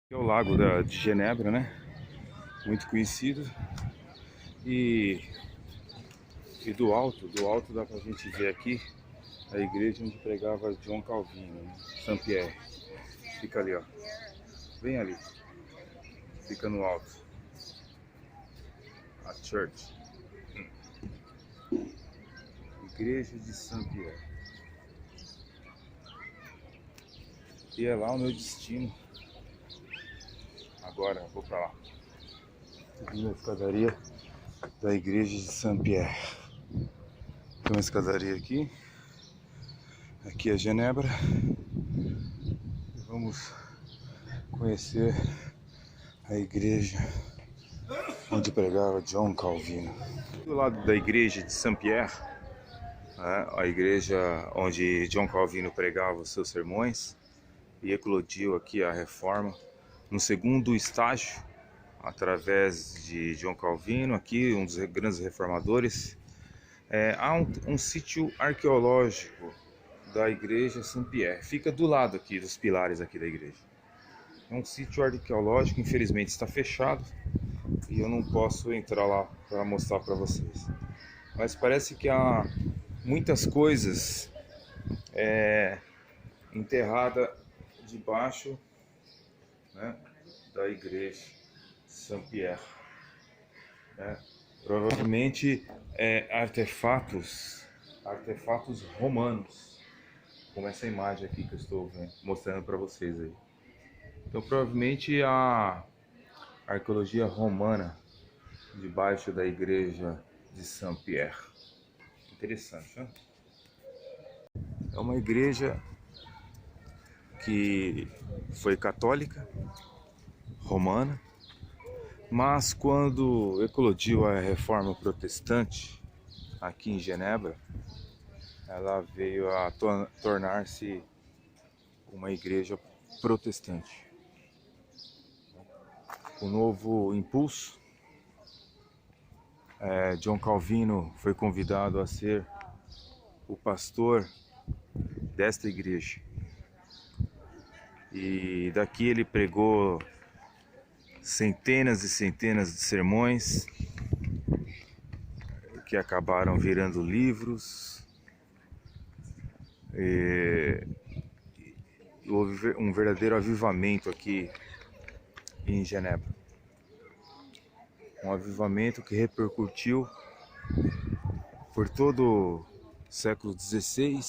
É o Lago de Genebra, né? Muito conhecido. E do alto dá pra gente ver aqui a igreja onde pregava John Calvino, né? Saint-Pierre. Fica ali, ó. Bem ali. Fica no alto. A church. Igreja de Saint-Pierre. E é lá o meu destino. Agora vou pra lá. Subindo a escadaria da igreja de Saint-Pierre. Tem uma escadaria aqui. Aqui é Genebra. E vamos conhecer a igreja onde pregava John Calvino. Do lado da igreja de Saint-Pierre, né, a igreja onde John Calvino pregava os seus sermões, e eclodiu aqui a reforma no segundo estágio, através de John Calvino, aqui um dos grandes reformadores. Há um sítio arqueológico da igreja Saint-Pierre, fica do lado aqui dos pilares aqui da igreja. É um sítio arqueológico, infelizmente está fechado e eu não posso entrar lá para mostrar para vocês. Mas parece que há muitas coisas enterradas debaixo, né, da igreja Saint-Pierre. Né? Provavelmente artefatos romanos, como essa imagem aqui que eu estou mostrando para vocês aí. Então provavelmente a arqueologia romana debaixo da igreja de Saint-Pierre. Interessante, né? É uma igreja que foi católica, romana, mas quando eclodiu a reforma protestante aqui em Genebra, ela veio a tornar-se uma igreja protestante. O novo impulso, John Calvino foi convidado a ser o pastor desta igreja. E daqui ele pregou centenas e centenas de sermões que acabaram virando livros. Houve um verdadeiro avivamento aqui em Genebra. Um avivamento que repercutiu por todo o século XVI,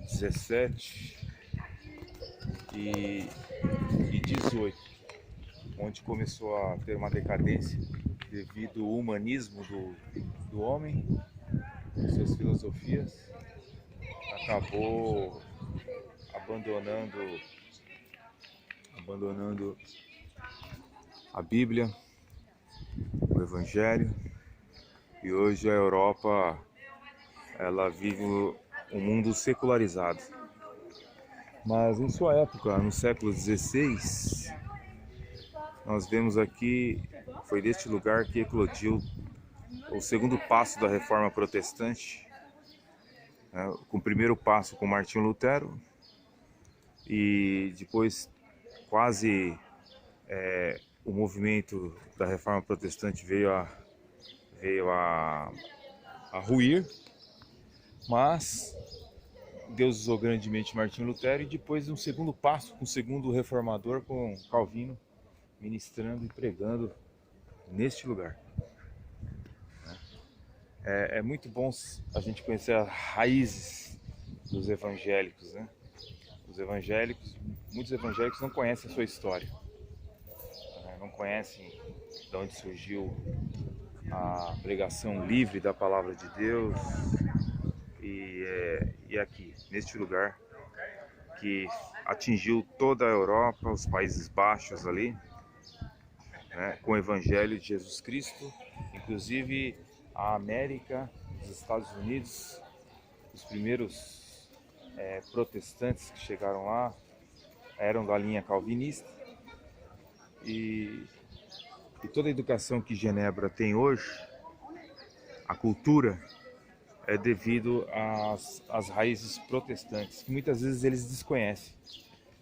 XVII e XVIII, onde começou a ter uma decadência devido ao humanismo do homem, suas filosofias, acabou abandonando a Bíblia, o Evangelho, e hoje a Europa ela vive um mundo secularizado. Mas em sua época, no século XVI, nós vemos aqui, foi deste lugar que eclodiu o segundo passo da reforma protestante, né, com o primeiro passo com Martinho Lutero, e depois quase o movimento da reforma protestante veio a ruir, mas Deus usou grandemente Martinho Lutero, e depois um segundo passo com o segundo reformador, com Calvino, ministrando e pregando neste lugar. É muito bom a gente conhecer as raízes dos evangélicos, né? Muitos evangélicos não conhecem a sua história, né? Não conhecem de onde surgiu a pregação livre da palavra de Deus, e aqui, neste lugar que atingiu toda a Europa, os Países Baixos ali, né, com o Evangelho de Jesus Cristo, inclusive a América, os Estados Unidos, os primeiros protestantes que chegaram lá eram da linha calvinista, e toda a educação que Genebra tem hoje, a cultura é devido às raízes protestantes, que muitas vezes eles desconhecem.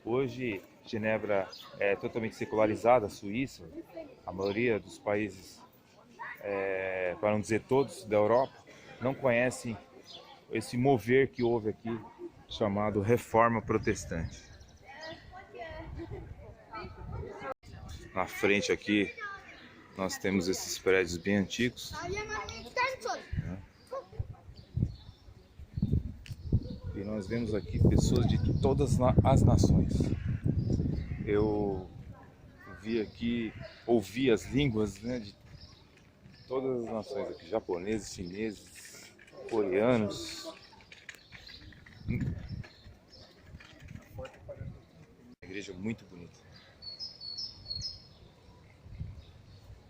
Hoje, Genebra é totalmente secularizada, a Suíça, a maioria dos países, para não dizer todos, da Europa, não conhecem esse mover que houve aqui, chamado Reforma Protestante. Na frente aqui, nós temos esses prédios bem antigos, né? E nós vemos aqui pessoas de todas as nações. Eu vi aqui, ouvi as línguas, né, de todas as nações aqui, japoneses, chineses, coreanos. Uma igreja muito bonita.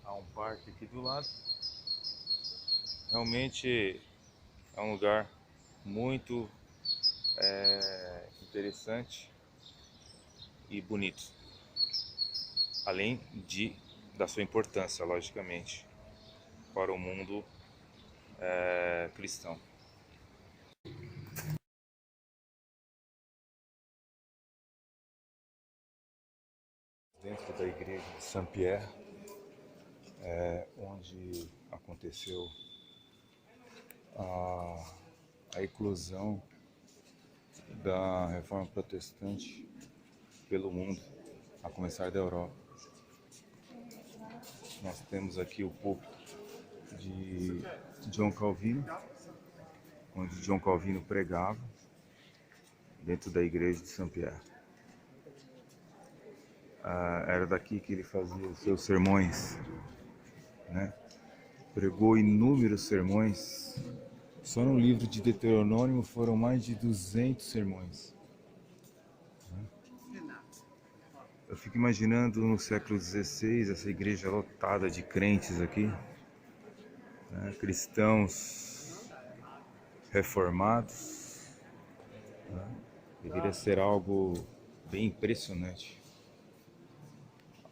Há um parque aqui do lado. Realmente é um lugar muito interessante e bonito. Além da sua importância, logicamente, para o mundo cristão. Dentro da igreja de Saint-Pierre, onde aconteceu a eclosão da Reforma Protestante pelo mundo, a começar da Europa. Nós temos aqui o púlpito de John Calvino, onde John Calvino pregava, dentro da igreja de Saint-Pierre. Era daqui que ele fazia os seus sermões, né? Pregou inúmeros sermões. Só no livro de Deuteronômio foram mais de 200 sermões. Eu fico imaginando no século XVI essa igreja lotada de crentes aqui, né? Cristãos reformados, né? Deveria ser algo bem impressionante.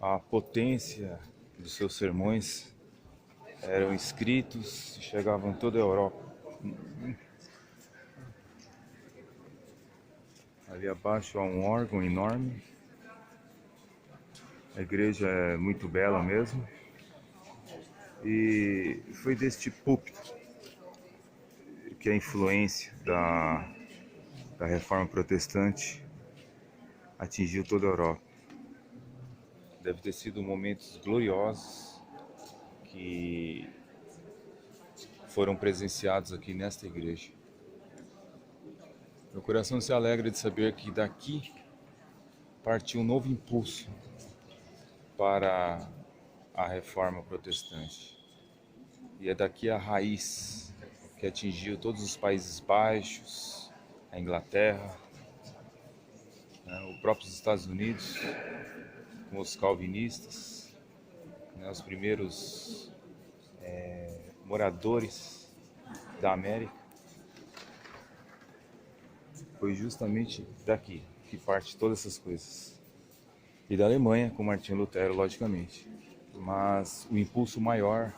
A potência dos seus sermões eram escritos e chegavam em toda a Europa. Ali abaixo há um órgão enorme. A igreja é muito bela mesmo. E foi deste púlpito que a influência da Reforma Protestante atingiu toda a Europa. Deve ter sido momentos gloriosos que foram presenciados aqui nesta igreja. Meu coração se alegra de saber que daqui partiu um novo impulso para a Reforma Protestante. E é daqui a raiz que atingiu todos os Países Baixos, a Inglaterra, né, os próprios Estados Unidos, com os calvinistas, né, os primeiros moradores da América. Foi justamente daqui que parte todas essas coisas. E da Alemanha, com Martinho Lutero, logicamente. Mas o impulso maior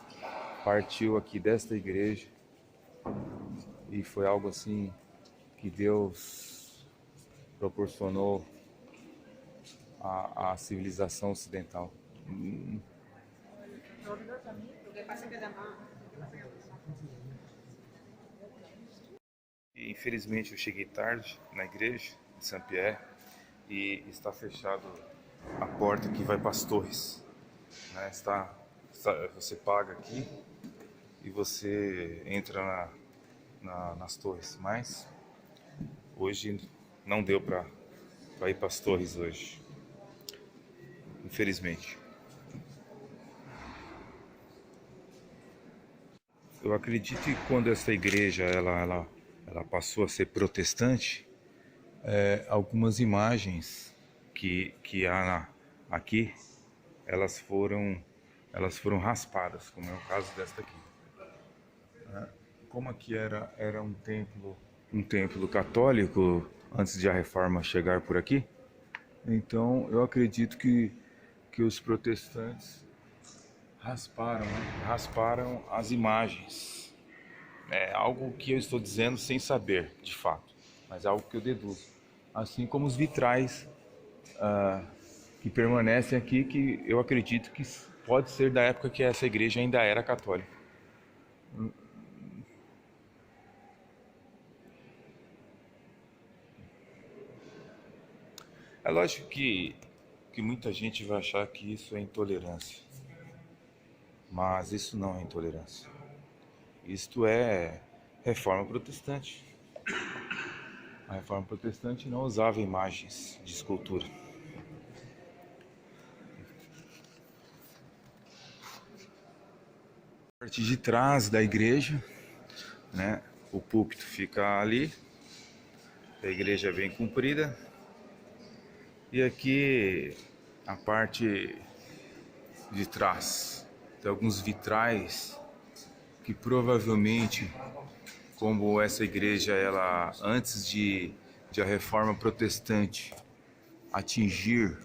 partiu aqui desta igreja e foi algo assim que Deus proporcionou à civilização ocidental. E, infelizmente eu cheguei tarde na igreja de Saint-Pierre e está fechado a porta que vai para as torres, né? Você paga aqui e você entra nas torres, mas hoje não deu para ir para as torres hoje, infelizmente. Eu acredito que quando essa igreja ela passou a ser protestante, algumas imagens que há aqui, elas foram raspadas, como é o caso desta aqui. Como aqui era um templo católico antes de a reforma chegar por aqui, então eu acredito que os protestantes rasparam as imagens É algo que eu estou dizendo sem saber, de fato, mas é algo que eu deduzo. Assim como os vitrais que permanecem aqui, que eu acredito que pode ser da época que essa igreja ainda era católica. É lógico que muita gente vai achar que isso é intolerância, mas isso não é intolerância. Isto é reforma protestante. A reforma protestante não usava imagens de escultura. A parte de trás da igreja, né? O púlpito fica ali, a igreja é bem comprida. E aqui a parte de trás tem alguns vitrais que provavelmente, como essa igreja, ela antes de a reforma protestante atingir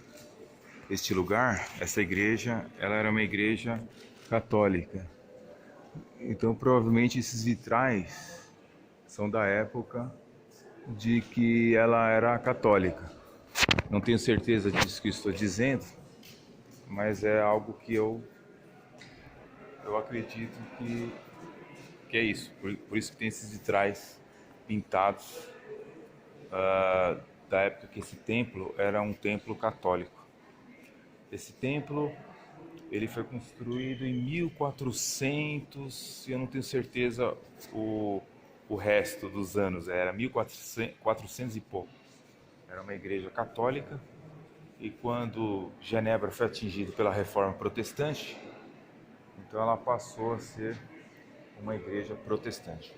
este lugar, essa igreja, ela era uma igreja católica. Então provavelmente esses vitrais são da época de que ela era católica. Não tenho certeza disso que estou dizendo, mas é algo que eu acredito que é isso. Por isso que tem esses vitrais pintados da época que esse templo era um templo católico. Esse templo ele foi construído em 1400, e eu não tenho certeza o resto dos anos, era 1400 e pouco. Era uma igreja católica, e quando Genebra foi atingida pela reforma protestante, então ela passou a ser uma igreja protestante.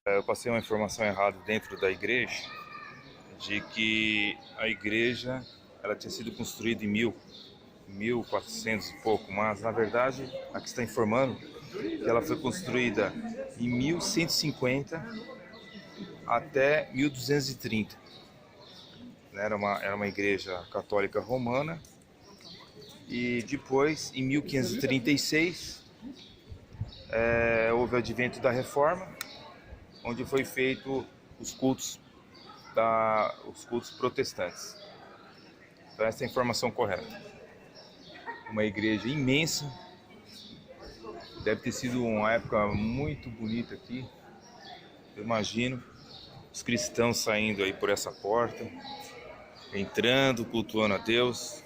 Eu passei uma informação errada dentro da igreja, de que a igreja ela tinha sido construída em 1400 e pouco, mas na verdade aqui está informando que ela foi construída em 1150 até 1230. Era uma igreja católica romana, e depois, em 1536, houve o advento da reforma, onde foi feito os cultos protestantes. Então essa é a informação correta. Uma igreja imensa, deve ter sido uma época muito bonita aqui, eu imagino, os cristãos saindo aí por essa porta, entrando, cultuando a Deus,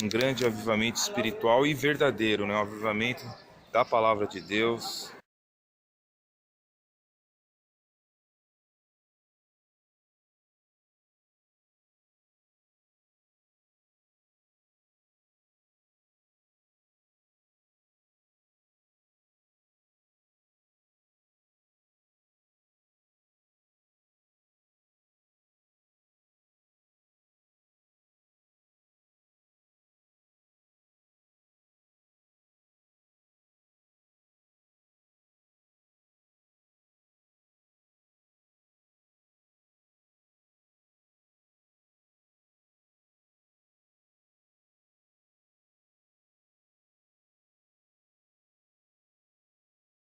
um grande avivamento espiritual e verdadeiro, né? Um avivamento da palavra de Deus,